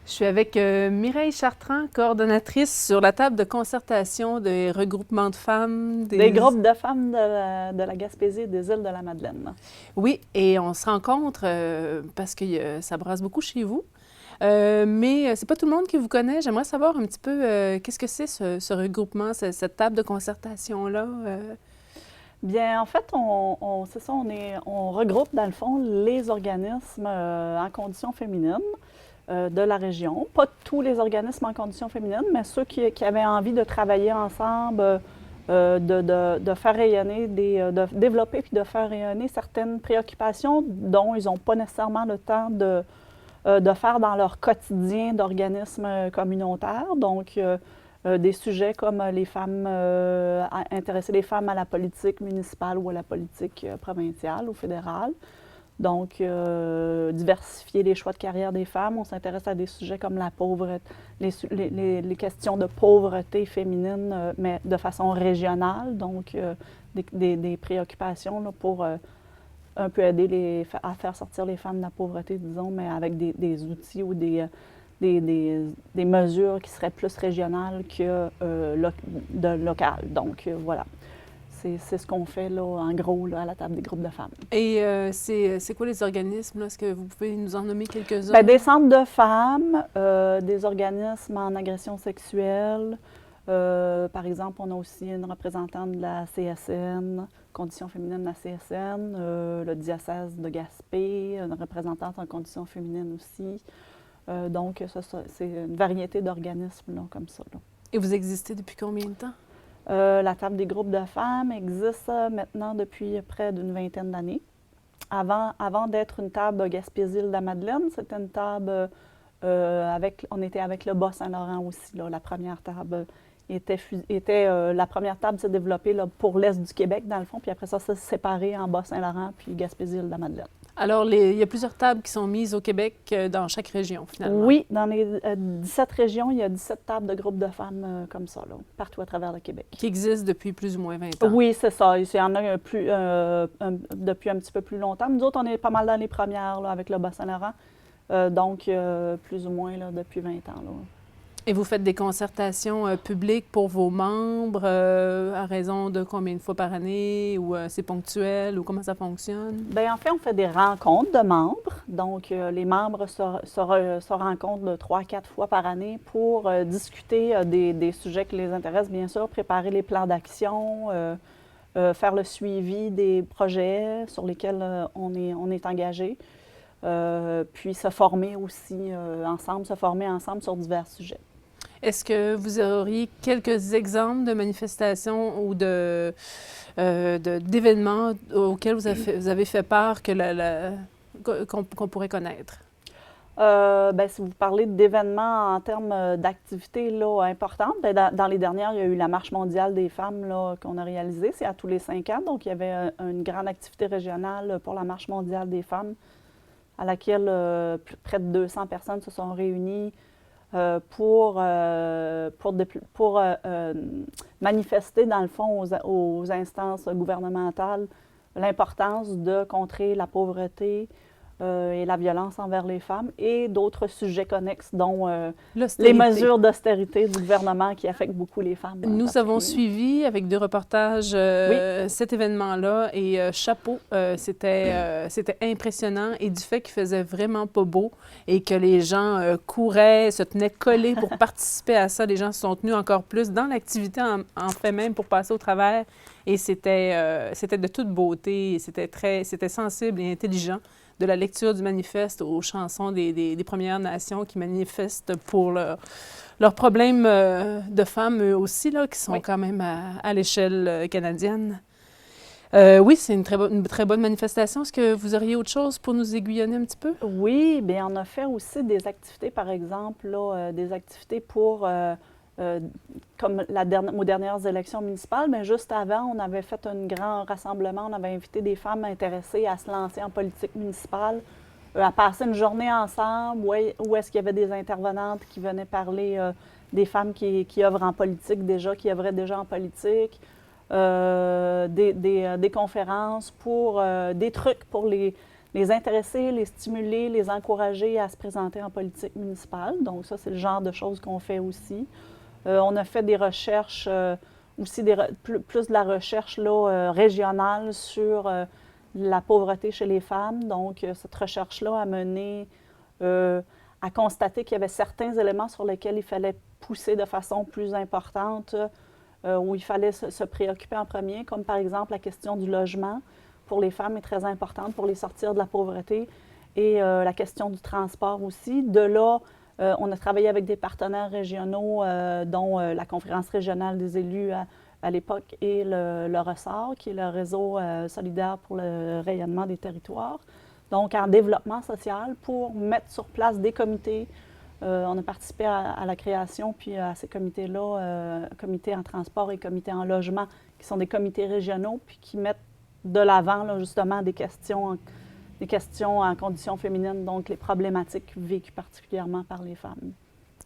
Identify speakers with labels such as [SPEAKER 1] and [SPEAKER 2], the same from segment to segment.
[SPEAKER 1] Je suis avec Mireille Chartrand, coordonnatrice sur la table de concertation des regroupements de femmes.
[SPEAKER 2] Des groupes de femmes de la Gaspésie et des îles de la Madeleine.
[SPEAKER 1] Oui, et on se rencontre parce que ça brasse beaucoup chez vous. Mais c'est pas tout le monde qui vous connaît. J'aimerais savoir un petit peu qu'est-ce que c'est ce regroupement, cette table de concertation-là.
[SPEAKER 2] Bien, en fait, c'est ça, on regroupe dans le fond les organismes en conditions féminines de la région. Pas tous les organismes en conditions féminines, mais ceux qui avaient envie de travailler ensemble, de faire rayonner, de développer puis de faire rayonner certaines préoccupations dont ils n'ont pas nécessairement le temps de faire dans leur quotidien d'organismes communautaires. Donc, des sujets comme les femmes, intéresser les femmes à la politique municipale ou à la politique provinciale ou fédérale. Donc, diversifier les choix de carrière des femmes. On s'intéresse à des sujets comme la pauvreté, les questions de pauvreté féminine, mais de façon régionale. Donc, des préoccupations là, pour un peu aider à faire sortir les femmes de la pauvreté, disons, mais avec des outils ou des mesures qui seraient plus régionales que locales. Donc, voilà. C'est ce qu'on fait, là, en gros, là, à la table des groupes de femmes.
[SPEAKER 1] Et c'est quoi les organismes? Est-ce que vous pouvez nous en nommer quelques-uns?
[SPEAKER 2] Bien, des centres de femmes, des organismes en agression sexuelle. Par exemple, on a aussi une représentante de la CSN, Conditions féminines de la CSN, le diocèse de Gaspé, une représentante en conditions féminines aussi. Donc, ça, c'est une variété d'organismes là, comme ça. Là.
[SPEAKER 1] Et vous existez depuis combien de temps?
[SPEAKER 2] La table des groupes de femmes existe maintenant depuis près d'une vingtaine d'années. Avant d'être une table Gaspésie-Île-de-la-Madeleine, c'était une table on était avec le Bas-Saint-Laurent aussi. Là, la première table la première table s'est développée là, pour l'Est du Québec, dans le fond, puis après ça s'est séparé en Bas-Saint-Laurent puis Gaspésie-Île-de-la-Madeleine.
[SPEAKER 1] Alors, il y a plusieurs tables qui sont mises au Québec dans chaque région, finalement.
[SPEAKER 2] Oui, dans les 17 régions, il y a 17 tables de groupes de femmes comme ça, là, partout à travers le Québec.
[SPEAKER 1] Qui existent depuis plus ou moins 20 ans.
[SPEAKER 2] Oui, c'est ça. Il y en a depuis un petit peu plus longtemps. Nous autres, on est pas mal dans les premières là, avec le Bas-Saint-Laurent. Donc, plus ou moins là, depuis 20 ans. Là.
[SPEAKER 1] Et vous faites des concertations publiques pour vos membres à raison de combien de fois par année ou c'est ponctuel ou comment ça fonctionne?
[SPEAKER 2] Bien, en fait, on fait des rencontres de membres. Donc, les membres se rencontrent 3-4 fois par année pour discuter des sujets qui les intéressent, bien sûr, préparer les plans d'action, faire le suivi des projets sur lesquels on est engagé, puis se former aussi ensemble sur divers sujets.
[SPEAKER 1] Est-ce que vous auriez quelques exemples de manifestations ou d'événements auxquels vous avez fait part qu'on pourrait connaître?
[SPEAKER 2] Bien, si vous parlez d'événements en termes d'activités là, importantes, bien, dans les dernières, il y a eu la Marche mondiale des femmes là, qu'on a réalisée. C'est à tous les 5 ans. Donc, il y avait une grande activité régionale pour la Marche mondiale des femmes à laquelle près de 200 personnes se sont réunies pour manifester, dans le fond, aux instances gouvernementales l'importance de contrer la pauvreté et la violence envers les femmes et d'autres sujets connexes, dont les mesures d'austérité du gouvernement qui affectent beaucoup les femmes.
[SPEAKER 1] Nous avons suivi avec 2 reportages cet événement-là et chapeau, c'était impressionnant et du fait qu'il faisait vraiment pas beau et que les gens couraient, se tenaient collés pour participer à ça. Les gens se sont tenus encore plus dans l'activité en fait même pour passer au travers et c'était de toute beauté, c'était sensible et intelligent. De la lecture du manifeste aux chansons des Premières Nations qui manifestent pour leurs problèmes de femmes eux aussi, là, qui sont quand même à l'échelle canadienne. Oui, c'est une très bonne manifestation. Est-ce que vous auriez autre chose pour nous aiguillonner un petit peu?
[SPEAKER 2] Oui, bien, on a fait aussi des activités, par exemple, là, des activités pour... comme aux dernières élections municipales, mais juste avant, on avait fait un grand rassemblement. On avait invité des femmes intéressées à se lancer en politique municipale, à passer une journée ensemble, où est-ce qu'il y avait des intervenantes qui venaient parler des femmes qui œuvrent en politique déjà, qui œuvraient déjà en politique, des conférences pour des trucs pour les intéresser, les stimuler, les encourager à se présenter en politique municipale. Donc ça, c'est le genre de choses qu'on fait aussi. On a fait des recherches, aussi plus de la recherche là, régionale sur la pauvreté chez les femmes. Donc cette recherche-là a mené à constater qu'il y avait certains éléments sur lesquels il fallait pousser de façon plus importante, où il fallait se préoccuper en premier, comme par exemple la question du logement pour les femmes est très importante pour les sortir de la pauvreté, et la question du transport aussi. De là, on a travaillé avec des partenaires régionaux, dont la Conférence régionale des élus à l'époque et le Ressort, qui est le réseau solidaire pour le rayonnement des territoires. Donc, en développement social, pour mettre sur place des comités. On a participé à la création, puis à ces comités-là, comités en transport et comités en logement, qui sont des comités régionaux, puis qui mettent de l'avant, là, justement, des questions en conditions féminines, donc les problématiques vécues particulièrement par les femmes.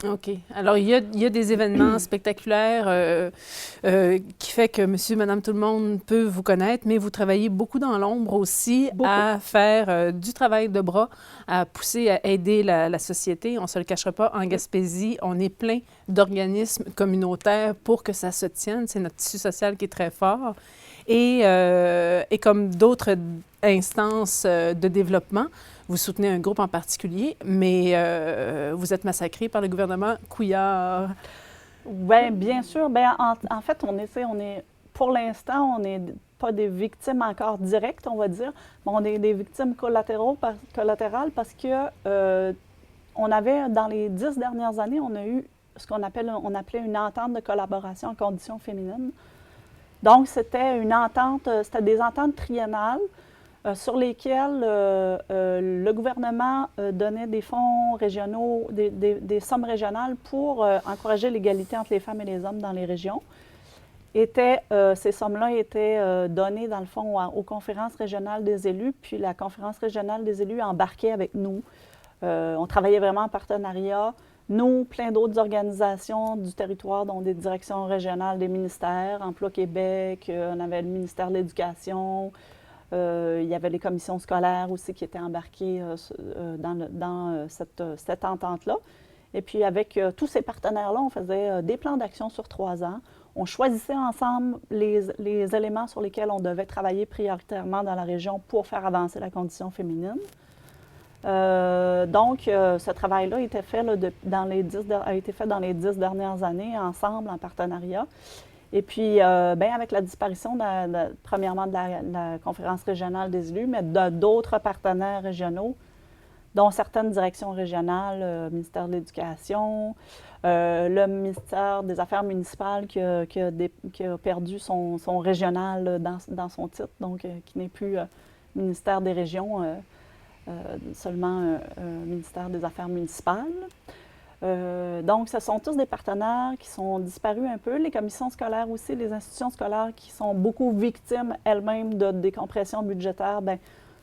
[SPEAKER 1] OK. Alors, il y a des événements spectaculaires qui fait que monsieur, madame, tout le monde peut vous connaître, mais vous travaillez beaucoup dans l'ombre aussi à faire du travail de bras, à pousser, à aider la société. On ne se le cachera pas, en Gaspésie, on est plein d'organismes communautaires pour que ça se tienne. C'est notre tissu social qui est très fort. Et comme d'autres instances de développement, vous soutenez un groupe en particulier, mais vous êtes massacré par le gouvernement Couillard.
[SPEAKER 2] Oui, bien sûr. Bien, en fait, pour l'instant, on n'est pas des victimes encore directes, on va dire, mais on est des victimes collatérales parce que on avait, dans les 10 dernières années, on a eu ce qu'on appelait une entente de collaboration en conditions féminines. Donc, c'était des ententes triennales sur lesquelles le gouvernement donnait des fonds régionaux, des sommes régionales pour encourager l'égalité entre les femmes et les hommes dans les régions. Ces sommes-là étaient données, dans le fond, aux conférences régionales des élus, puis la conférence régionale des élus embarquait avec nous. On travaillait vraiment en partenariat. Nous, plein d'autres organisations du territoire, dont des directions régionales des ministères, Emploi Québec, on avait le ministère de l'Éducation, il y avait les commissions scolaires aussi qui étaient embarquées dans cette entente-là. Et puis avec tous ces partenaires-là, on faisait des plans d'action sur 3 ans. On choisissait ensemble les éléments sur lesquels on devait travailler prioritairement dans la région pour faire avancer la condition féminine. Donc, ce travail-là a été fait dans les 10 dernières années, ensemble, en partenariat. Et puis, avec la disparition, premièrement, de la conférence régionale des élus, mais d'autres partenaires régionaux, dont certaines directions régionales, le ministère de l'Éducation, le ministère des Affaires municipales qui a perdu son régional dans son titre, donc qui n'est plus ministère des régions, seulement ministère des Affaires municipales. Donc, ce sont tous des partenaires qui sont disparus un peu. Les commissions scolaires aussi, les institutions scolaires qui sont beaucoup victimes elles-mêmes de décompression budgétaire,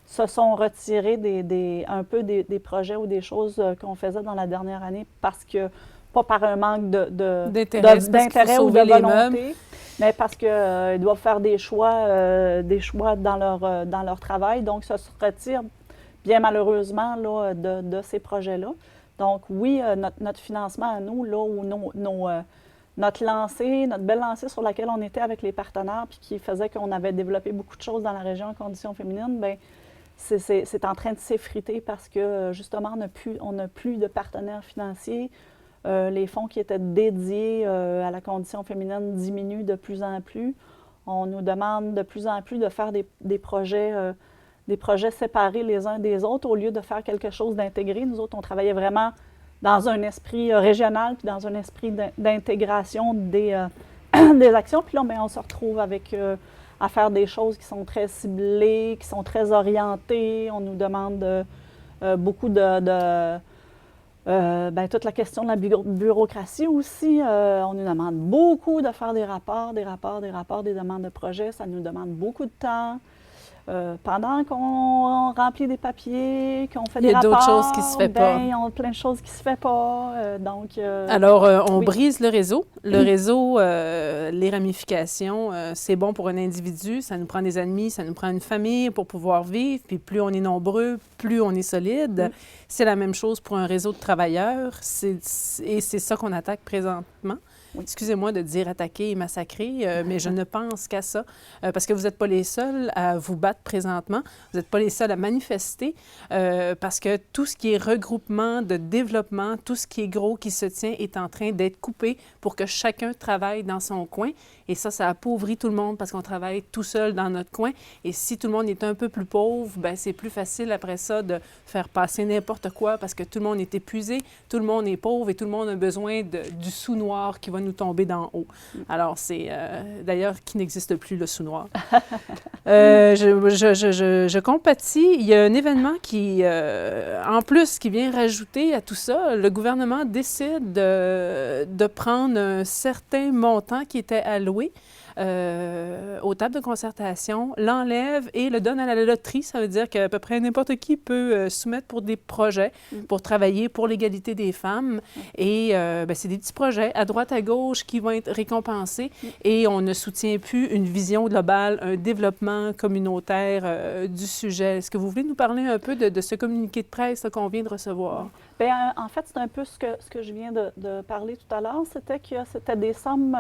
[SPEAKER 2] se sont retirées un peu des projets ou des choses qu'on faisait dans la dernière année parce que, pas par un manque d'intérêt ou de volonté, mais parce qu'ils doivent faire des choix dans leur travail. Donc, ça se retire bien malheureusement là, de ces projets-là. Donc oui, notre financement à nous, là où notre belle lancée sur laquelle on était avec les partenaires, puis qui faisait qu'on avait développé beaucoup de choses dans la région en conditions féminines, bien, c'est en train de s'effriter parce que justement, on n'a plus de partenaires financiers. Les fonds qui étaient dédiés à la condition féminine diminuent de plus en plus. On nous demande de plus en plus de faire des projets séparés les uns des autres au lieu de faire quelque chose d'intégré. Nous autres, on travaillait vraiment dans un esprit régional puis dans un esprit d'intégration des actions. Puis là, bien, on se retrouve à faire des choses qui sont très ciblées, qui sont très orientées. On nous demande beaucoup toute la question de la bureaucratie aussi. On nous demande beaucoup de faire des rapports, des demandes de projets. Ça nous demande beaucoup de temps. Pendant qu'on remplit des papiers, qu'on fait
[SPEAKER 1] Il y
[SPEAKER 2] des
[SPEAKER 1] a d'autres
[SPEAKER 2] rapports,
[SPEAKER 1] choses qui se fait pas.
[SPEAKER 2] il y a plein de choses qui se fait pas.
[SPEAKER 1] Alors, on
[SPEAKER 2] oui.
[SPEAKER 1] brise le réseau. Le réseau, les ramifications, c'est bon pour un individu. Ça nous prend des amis, ça nous prend une famille pour pouvoir vivre. Puis plus on est nombreux, plus on est solide. C'est la même chose pour un réseau de travailleurs. Et c'est ça qu'on attaque présentement. Oui. Excusez-moi de dire attaquer et massacrer, mais je ne pense qu'à ça, parce que vous n'êtes pas les seuls à vous battre présentement, vous n'êtes pas les seuls à manifester, parce que tout ce qui est regroupement de développement, tout ce qui est gros qui se tient est en train d'être coupé pour que chacun travaille dans son coin. Et ça appauvrit tout le monde parce qu'on travaille tout seul dans notre coin. Et si tout le monde est un peu plus pauvre, bien, c'est plus facile après ça de faire passer n'importe quoi parce que tout le monde est épuisé, tout le monde est pauvre et tout le monde a besoin du sous-noir qui va nous tomber d'en haut. Alors, c'est d'ailleurs qui n'existe plus, le sous-noir. Je compatis. Il y a un événement qui, en plus, qui vient rajouter à tout ça. Le gouvernement décide de prendre un certain montant qui était alloué aux tables de concertation, l'enlève et le donne à la loterie. Ça veut dire qu'à peu près n'importe qui peut soumettre pour des projets, pour travailler pour l'égalité des femmes. Et c'est des petits projets à droite, à gauche qui vont être récompensés. Et on ne soutient plus une vision globale, un développement communautaire du sujet. Est-ce que vous voulez nous parler un peu de ce communiqué de presse qu'on vient de recevoir?
[SPEAKER 2] Bien, en fait, c'est un peu ce que je viens de parler tout à l'heure, c'était que c'était des sommes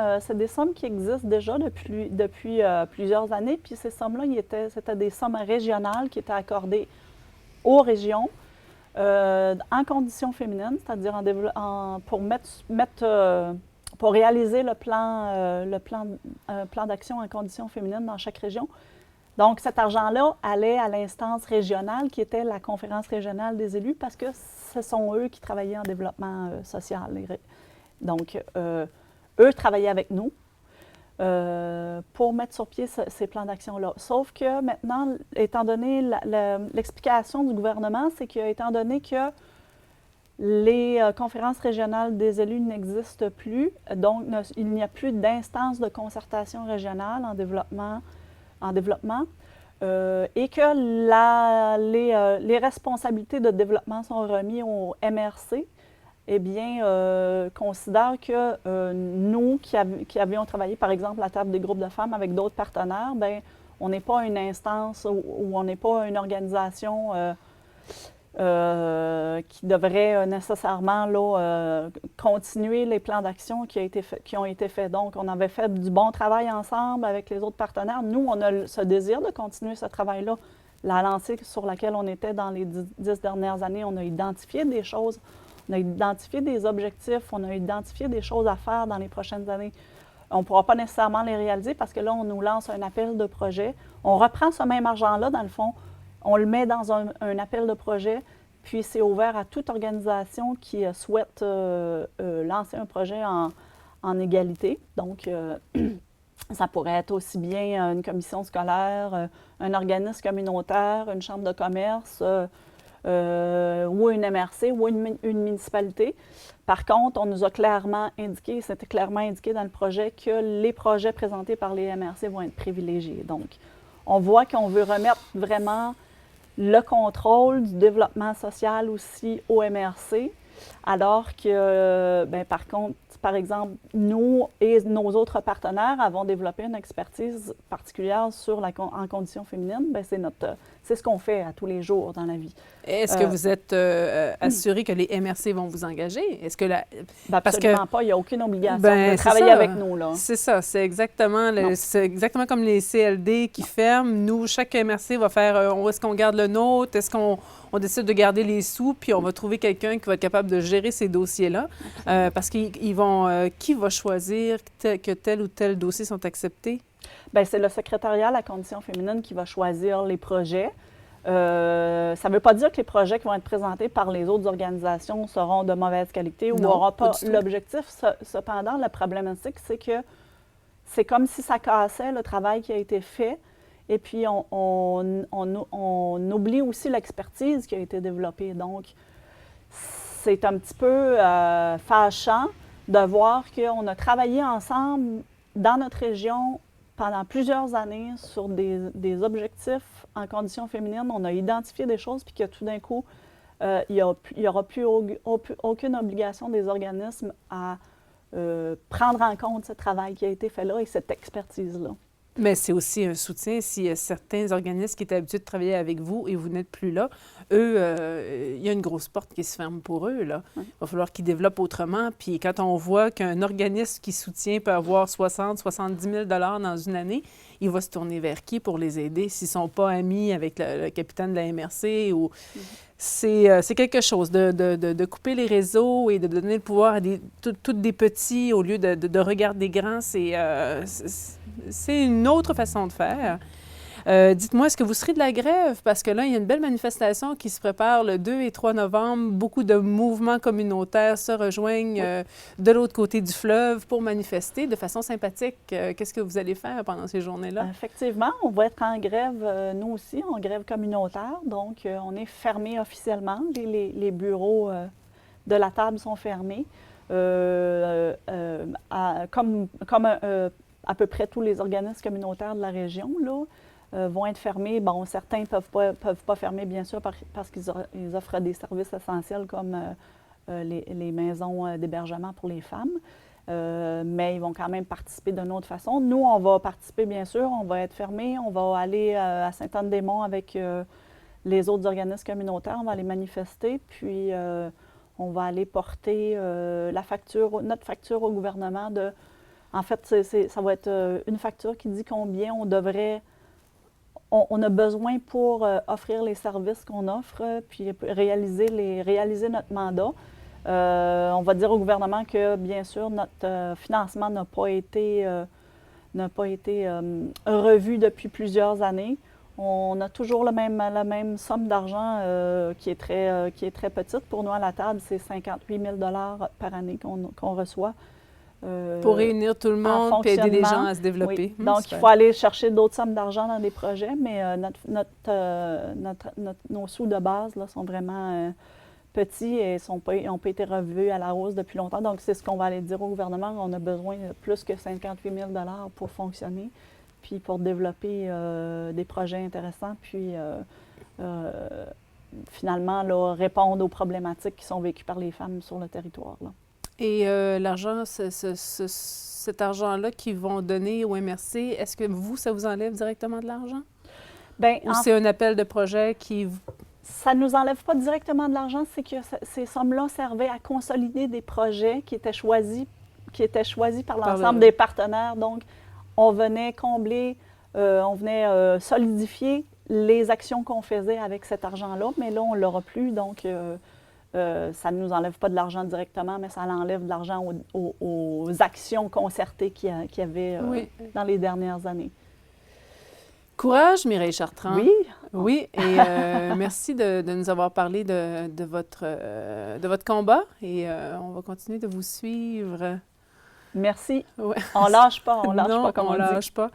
[SPEAKER 2] qui existent déjà depuis plusieurs années, puis ces sommes-là, c'était des sommes régionales qui étaient accordées aux régions en conditions féminines, c'est-à-dire pour réaliser le plan d'action en conditions féminines dans chaque région. Donc, cet argent-là allait à l'instance régionale qui était la conférence régionale des élus parce que ce sont eux qui travaillaient en développement social. Donc, eux travaillaient avec nous pour mettre sur pied ces plans d'action-là. Sauf que maintenant, étant donné l'explication du gouvernement, c'est qu'étant donné que les conférences régionales des élus n'existent plus, donc il n'y a plus d'instance de concertation régionale en développement, et que les responsabilités de développement sont remises au MRC, eh bien, considère que nous qui avions travaillé, par exemple, à la table des groupes de femmes avec d'autres partenaires, bien, on n'est pas une instance ou on n'est pas une organisation qui devrait nécessairement continuer les plans d'action qui ont été faits. Donc, on avait fait du bon travail ensemble avec les autres partenaires. Nous, on a ce désir de continuer ce travail-là. La lancée sur laquelle on était dans les 10 dernières années, on a identifié des choses, on a identifié des objectifs, on a identifié des choses à faire dans les prochaines années. On ne pourra pas nécessairement les réaliser parce que là, on nous lance un appel de projet. On reprend ce même argent-là, dans le fond, on le met dans un appel de projet, puis c'est ouvert à toute organisation qui souhaite lancer un projet en égalité. Donc, ça pourrait être aussi bien une commission scolaire, un organisme communautaire, une chambre de commerce, ou une MRC, ou une municipalité. Par contre, on nous a clairement indiqué, c'était clairement indiqué dans le projet, que les projets présentés par les MRC vont être privilégiés. Donc, on voit qu'on veut remettre vraiment le contrôle du développement social aussi au MRC, alors que, par contre, par exemple, nous et nos autres partenaires avons développé une expertise particulière en conditions féminines. C'est ce qu'on fait à tous les jours dans la vie.
[SPEAKER 1] Est-ce que vous êtes assuré que les MRC vont vous engager? Est-ce que
[SPEAKER 2] absolument pas. Il n'y a aucune obligation de travailler avec nous, là.
[SPEAKER 1] C'est ça. C'est exactement comme les CLD qui ferment. Nous, chaque MRC va faire est-ce qu'on garde le nôtre? Est-ce qu'on décide de garder les sous? Puis on va trouver quelqu'un qui va être capable de gérer ces dossiers-là. Parce qu'ils vont... qui va choisir que tel ou tel dossier sont acceptés?
[SPEAKER 2] Bien, c'est le secrétariat à la condition féminine qui va choisir les projets. Ça ne veut pas dire que les projets qui vont être présentés par les autres organisations seront de mauvaise qualité ou n'auront pas l'objectif. Cependant, la problématique, c'est que c'est comme si ça cassait le travail qui a été fait. Et puis, on oublie aussi l'expertise qui a été développée. Donc, c'est un petit peu fâchant de voir qu'on a travaillé ensemble dans notre région pendant plusieurs années sur des objectifs en conditions féminines, on a identifié des choses, puis que tout d'un coup, il n'y aura plus aucune obligation des organismes à prendre en compte ce travail qui a été fait là et cette expertise-là.
[SPEAKER 1] Mais c'est aussi un soutien s'il y a certains organismes qui étaient habitués de travailler avec vous et vous n'êtes plus là. Eux, il y a une grosse porte qui se ferme pour eux, là. Il va falloir qu'ils développent autrement. Puis quand on voit qu'un organisme qui soutient peut avoir 70 000 dans une année, il va se tourner vers qui pour les aider s'ils ne sont pas amis avec le capitaine de la MRC ou... C'est quelque chose de couper les réseaux et de donner le pouvoir à toutes des petits au lieu de regarder des grands. C'est une autre façon de faire. Dites-moi, est-ce que vous serez de la grève? Parce que là, il y a une belle manifestation qui se prépare le 2 et 3 novembre. Beaucoup de mouvements communautaires se rejoignent de l'autre côté du fleuve pour manifester de façon sympathique. Qu'est-ce que vous allez faire pendant ces journées-là?
[SPEAKER 2] Effectivement, on va être en grève, nous aussi, en grève communautaire. Donc, on est fermé officiellement. Les bureaux de la table sont fermés. Comme à peu près tous les organismes communautaires de la région, là, vont être fermés. Bon, certains ne peuvent pas fermer, bien sûr, parce qu'ils offrent des services essentiels comme les maisons d'hébergement pour les femmes. Mais ils vont quand même participer d'une autre façon. Nous, on va participer, bien sûr, on va être fermés. On va aller à Sainte-Anne-des-Monts avec les autres organismes communautaires. On va aller manifester, puis on va aller porter notre facture au gouvernement de... En fait, ça va être une facture qui dit combien on devrait... On a besoin pour offrir les services qu'on offre, puis réaliser notre mandat. On va dire au gouvernement que, bien sûr, notre financement n'a pas été revu depuis plusieurs années. On a toujours la même somme d'argent qui est très petite. Pour nous, à la table, c'est 58 000 par année qu'on reçoit.
[SPEAKER 1] Pour réunir tout le monde et aider les gens à se développer.
[SPEAKER 2] Oui. Donc, il faut aller chercher d'autres sommes d'argent dans des projets, mais nos sous de base là, sont vraiment petits et n'ont pas été revus à la hausse depuis longtemps. Donc, c'est ce qu'on va aller dire au gouvernement. On a besoin de plus que 58 000 pour fonctionner, puis pour développer des projets intéressants, puis finalement là, répondre aux problématiques qui sont vécues par les femmes sur le territoire, là.
[SPEAKER 1] Et l'argent, cet argent-là qu'ils vont donner au MRC, est-ce que ça vous enlève directement de l'argent?
[SPEAKER 2] Bien,
[SPEAKER 1] ou c'est un appel de projet qui...
[SPEAKER 2] Ça ne nous enlève pas directement de l'argent, c'est que ces sommes-là servaient à consolider des projets qui étaient choisis par l'ensemble des partenaires. Donc, on venait combler, on venait solidifier les actions qu'on faisait avec cet argent-là, mais là, on ne l'aura plus, donc... ça ne nous enlève pas de l'argent directement, mais ça enlève de l'argent aux actions concertées qu'il y avait dans les dernières années.
[SPEAKER 1] Courage, Mireille Chartrand.
[SPEAKER 2] Oui.
[SPEAKER 1] Oui, et merci de nous avoir parlé de votre combat et on va continuer de vous suivre.
[SPEAKER 2] Merci.
[SPEAKER 1] Ouais.
[SPEAKER 2] On lâche pas,
[SPEAKER 1] on lâche pas.